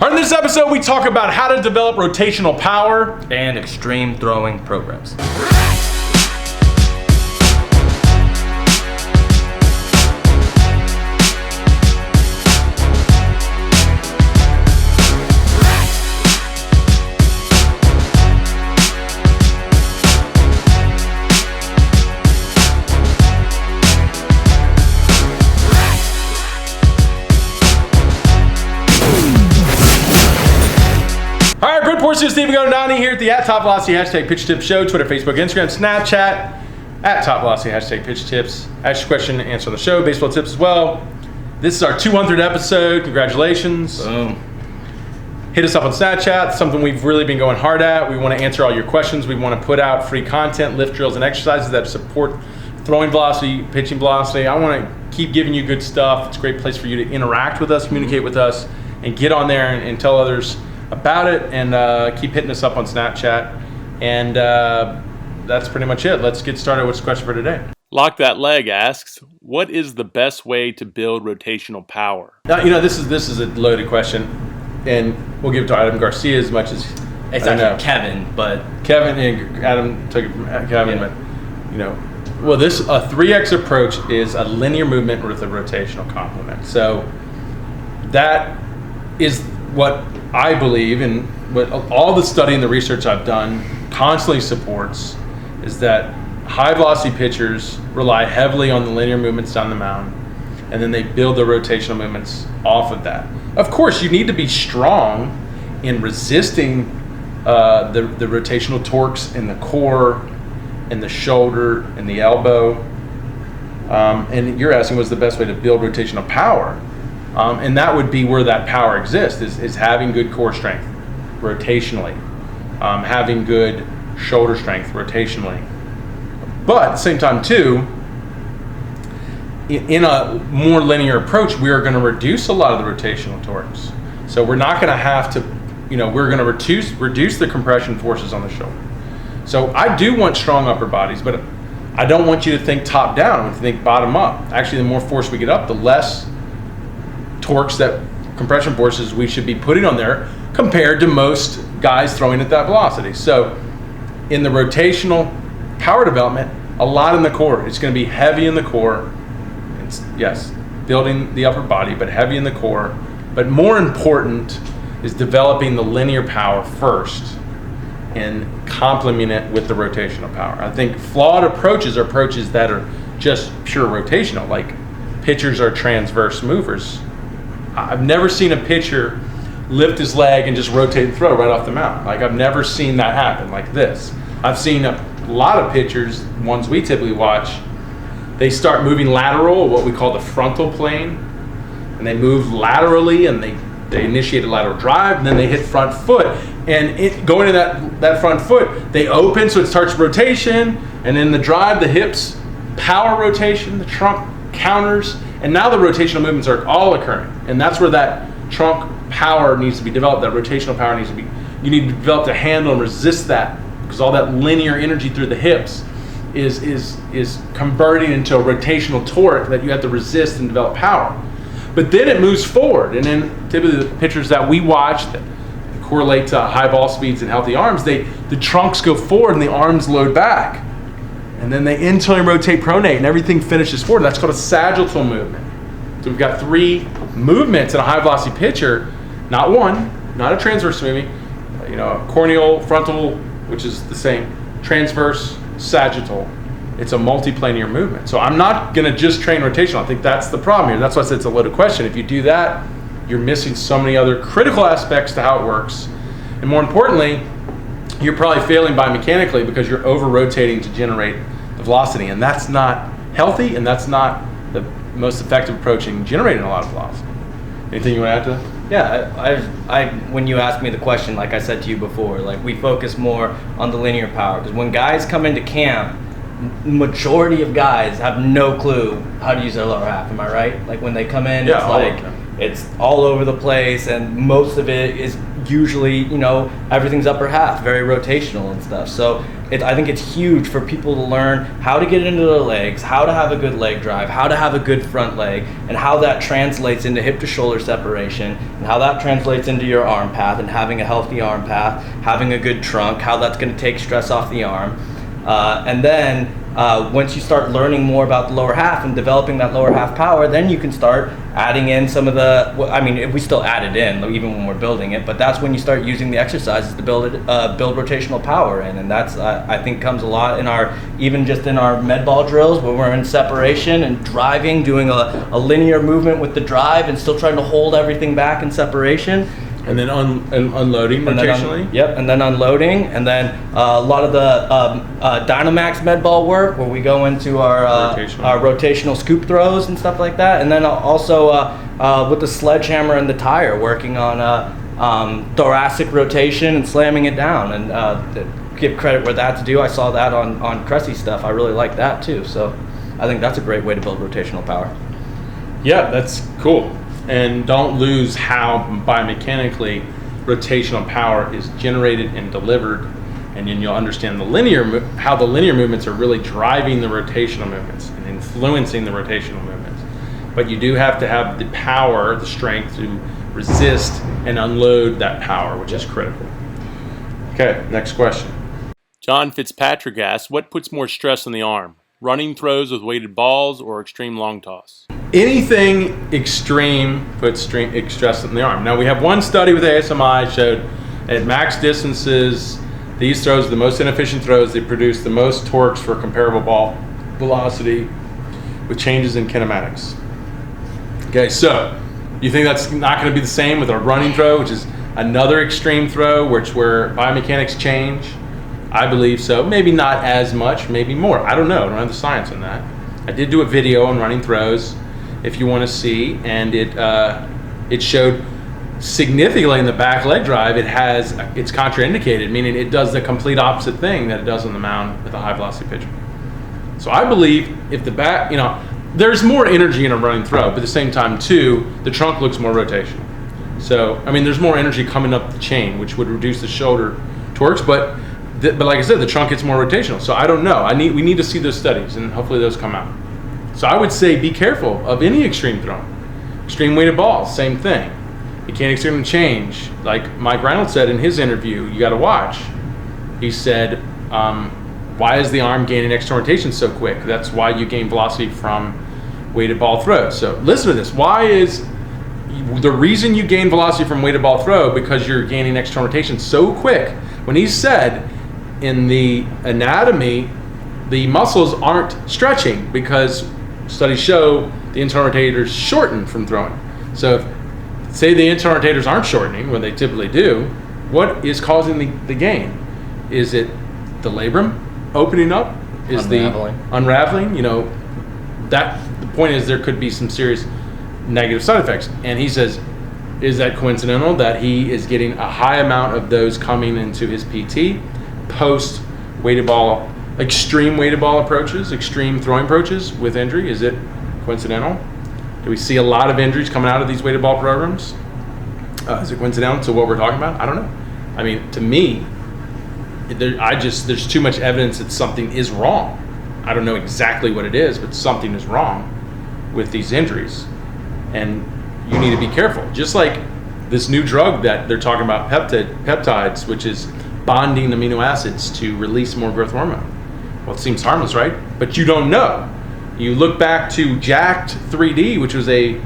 In this episode, we talk about how to develop rotational power and extreme throwing programs. Stephen Gonani here at the Top Velocity #Pitch Tips Show, Twitter, Facebook, Instagram, Snapchat, Top Velocity #Pitch Tips. Ask your question, answer on the show, baseball tips as well. This is our 200th episode. Congratulations. Boom. Hit us up on Snapchat, something we've really been going hard at. We want to answer all your questions. We want to put out free content, lift drills, and exercises that support throwing velocity, pitching velocity. I want to keep giving you good stuff. It's a great place for you to interact with us, communicate with us, and get on there and tell others about it, and keep hitting us up on Snapchat. And that's pretty much it. Let's get started. What's the question for today? Lock That Leg asks, what is the best way to build rotational power? Now, this is a loaded question, and we'll give it to Adam Garcia as much as it's actually Kevin, but Kevin and Adam took it from Kevin. Yeah. But well, this a 3x approach is a linear movement with a rotational complement. So that is what I believe, and what all the study and the research I've done constantly supports, is that high velocity pitchers rely heavily on the linear movements down the mound, and then they build their rotational movements off of that. Of course, you need to be strong in resisting the rotational torques in the core, in the shoulder, and the elbow. And you're asking what's the best way to build rotational power? And that would be where that power exists, is having good core strength rotationally, having good shoulder strength rotationally. But at the same time too, in a more linear approach, we are going to reduce a lot of the rotational torques. So we're not going to have to, we're going to reduce the compression forces on the shoulder. So I do want strong upper bodies, but I don't want you to think top down. I want you to think bottom up. Actually, the more force we get up, the less torques, that compression forces we should be putting on there compared to most guys throwing at that velocity. So in the rotational power development, a lot in the core. It's going to be heavy in the core. It's, yes, building the upper body, but heavy in the core. But more important is developing the linear power first and complement it with the rotational power. I think flawed approaches are approaches that are just pure rotational, like pitchers are transverse movers. I've never seen a pitcher lift his leg and just rotate and throw right off the mound. Like, I've never seen that happen like this. I've seen a lot of pitchers, ones we typically watch, they start moving lateral, what we call the frontal plane, and they move laterally, and they initiate a lateral drive, and then they hit front foot. And going to that front foot, they open, so it starts rotation, and then the drive, the hips, power rotation, the trunk counters, and now the rotational movements are all occurring. And that's where that trunk power needs to be developed, that rotational power needs to be, you need to develop to handle and resist that, because all that linear energy through the hips is converting into a rotational torque that you have to resist and develop power. But then it moves forward, and then typically the pitchers that we watch that correlate to high ball speeds and healthy arms, the trunks go forward and the arms load back. And then they internally rotate pronate, and everything finishes forward. That's called a sagittal movement. So we've got 3 movements in a high velocity pitcher, not one, not a transverse moving, corneal, frontal, which is the same, transverse, sagittal. It's a multiplanar movement. So I'm not going to just train rotational. I think that's the problem here. That's why I said it's a loaded question. If you do that, you're missing so many other critical aspects to how it works. And more importantly, you're probably failing biomechanically because you're over-rotating to generate the velocity. And that's not healthy, and that's not the most effective approach in generating a lot of velocity. Anything you want to add to that? Yeah, I when you asked me the question, like I said to you before, like we focus more on the linear power, because when guys come into camp, majority of guys have no clue how to use their lower half. Am I right? Like when they come in, it's it's all over the place, and most of it is usually, you know, everything's upper half, very rotational and stuff. So I think it's huge for people to learn how to get into their legs, how to have a good leg drive, how to have a good front leg, and how that translates into hip to shoulder separation, and how that translates into your arm path, and having a healthy arm path, having a good trunk, how that's going to take stress off the arm. And then once you start learning more about the lower half and developing that lower half power, then you can start adding in some of the, I mean, we still add it in even when we're building it, but that's when you start using the exercises to build rotational power in. And that's, I think, comes a lot in our, even just in our med ball drills when we're in separation and driving, doing a linear movement with the drive and still trying to hold everything back in separation. And then unloading rotationally? And then unloading. And then a lot of the Dynamax med ball work where we go into our rotational scoop throws and stuff like that. And then also with the sledgehammer and the tire, working on thoracic rotation and slamming it down. And give credit where that's due. I saw that on Cressy stuff. I really like that too. So I think that's a great way to build rotational power. Yeah, that's cool. And don't lose how biomechanically rotational power is generated and delivered, and then you'll understand how the linear movements are really driving the rotational movements and influencing the rotational movements. But you do have to have the power, the strength to resist and unload that power, which is critical. Okay, next question. John Fitzpatrick asks, what puts more stress on the arm? Running throws with weighted balls or extreme long toss? Anything extreme puts stress on the arm. Now, we have one study with ASMI showed at max distances, these throws are the most inefficient throws. They produce the most torques for comparable ball velocity with changes in kinematics. Okay, so you think that's not going to be the same with a running throw, which is another extreme throw, where biomechanics change? I believe so. Maybe not as much, maybe more. I don't know. I don't have the science on that. I did do a video on running throws, if you want to see, and it showed significantly in the back leg drive it's contraindicated, meaning it does the complete opposite thing that it does on the mound with a high velocity pitcher. So I believe if the back, there's more energy in a running throw, but at the same time too, the trunk looks more rotational. So I mean, there's more energy coming up the chain, which would reduce the shoulder torques, but like I said, the trunk gets more rotational. So I don't know. We need to see those studies, and hopefully those come out. So I would say be careful of any extreme throwing. Extreme weighted balls, same thing. Mechanics are going to change. Like Mike Reynolds said in his interview, you got to watch. He said, why is the arm gaining external rotation so quick? That's why you gain velocity from weighted ball throws. So listen to this. Why is the reason you gain velocity from weighted ball throw? Because you're gaining external rotation so quick. When he said in the anatomy, the muscles aren't stretching because studies show the internal rotators shorten from throwing. So if, say the internal rotators aren't shortening, when they typically do, what is causing the gain? Is it the labrum opening up? Is the unraveling? The point is there could be some serious negative side effects. And he says, is that coincidental that he is getting a high amount of those coming into his PT post weighted ball, extreme weighted ball approaches, extreme throwing approaches with injury? Is it coincidental? Do we see a lot of injuries coming out of these weighted ball programs? Is it coincidental to what we're talking about? I don't know. I mean, to me, there's too much evidence that something is wrong. I don't know exactly what it is, but something is wrong with these injuries. And you need to be careful. Just like this new drug that they're talking about, peptides, which is bonding amino acids to release more growth hormone. Well, it seems harmless, right? But you don't know. You look back to Jacked 3D, which was a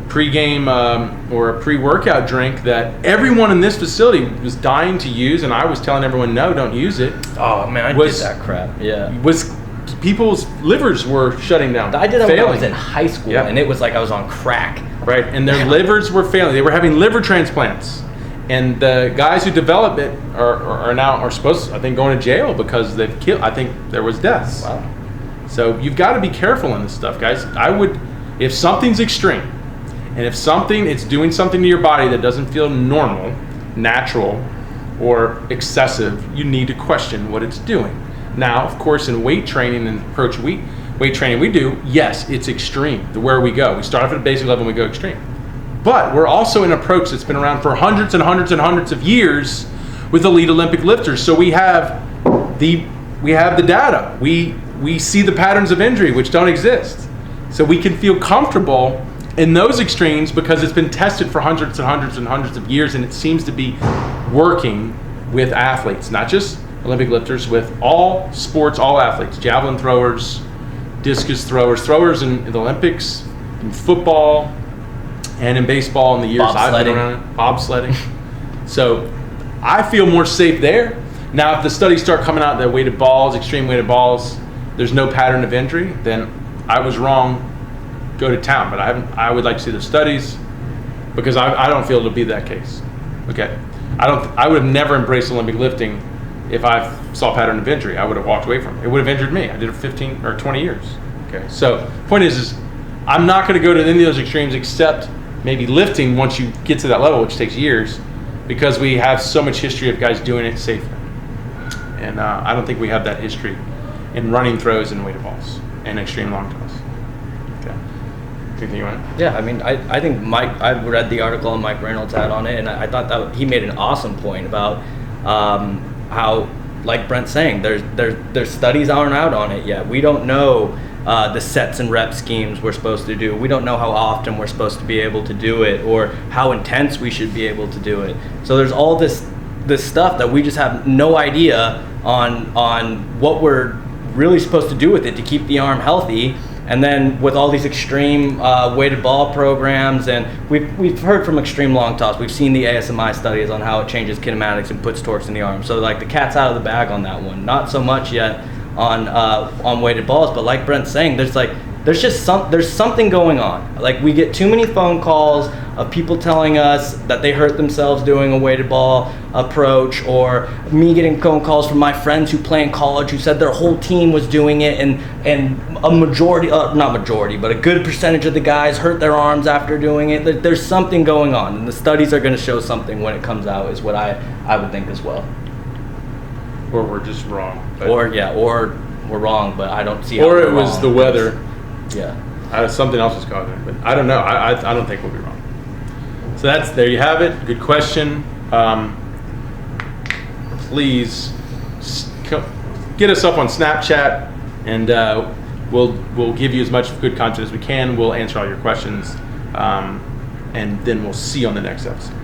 pre-game or a pre-workout drink that everyone in this facility was dying to use, and I was telling everyone, no, don't use it. Oh man, I did that crap. Yeah. People's livers were shutting down. I did that when I was in high school, and it was like I was on crack. Right, and their livers were failing. They were having liver transplants. And the guys who developed it are supposed to, I think, going to jail because they've killed. I think there was deaths. Wow. So you've got to be careful in this stuff, guys. I would, if something's extreme, and if it's doing something to your body that doesn't feel normal, natural, or excessive, you need to question what it's doing. Now, of course, in weight training and weight training we do, yes, it's extreme. Where we go, we start off at a basic level and we go extreme. But we're also an approach that's been around for hundreds and hundreds and hundreds of years with elite Olympic lifters. So we have the data. We see the patterns of injury which don't exist. So we can feel comfortable in those extremes because it's been tested for hundreds and hundreds and hundreds of years, and it seems to be working with athletes, not just Olympic lifters, with all sports, all athletes, javelin throwers, discus throwers in the Olympics, in football, and in baseball in the years I've been around it, bobsledding. So I feel more safe there. Now, if the studies start coming out that weighted balls, extreme weighted balls, there's no pattern of injury, then I was wrong. Go to town. But I would like to see the studies because I don't feel it'll be that case. Okay, I would have never embraced Olympic lifting if I saw a pattern of injury. I would have walked away from it. It would have injured me. I did it 15 or 20 years. Okay, so point is I'm not going to go to any of those extremes except maybe lifting once you get to that level, which takes years, because we have so much history of guys doing it safely. And I don't think we have that history in running throws and weighted balls and extreme long toss. Okay. Anything you want? Yeah, I mean, I think Mike, I read the article and Mike Reynolds had on it, and I thought that he made an awesome point about how, like Brent's saying, there's studies aren't out on it yet. We don't know the sets and rep schemes we're supposed to do. We don't know how often we're supposed to be able to do it or how intense we should be able to do it. So there's all this stuff that we just have no idea on what we're really supposed to do with it to keep the arm healthy. And then with all these extreme weighted ball programs, and we've heard from extreme long toss, we've seen the ASMI studies on how it changes kinematics and puts torques in the arm. So like the cat's out of the bag on that one. Not so much yet on weighted balls, but like Brent's saying, there's something going on. Like we get too many phone calls of people telling us that they hurt themselves doing a weighted ball approach, or me getting phone calls from my friends who play in college who said their whole team was doing it, and a majority, not majority, but a good percentage of the guys hurt their arms after doing it. There's something going on, and the studies are going to show something when it comes out, is what I would think as well. Or we're just wrong. Or we're wrong, but I don't see how or we're it was wrong. the weather. Yeah. Something else was causing it, but I don't know. I don't think we'll be wrong. So there you have it. Good question. Please get us up on Snapchat, and we'll give you as much good content as we can. We'll answer all your questions, and then we'll see you on the next episode.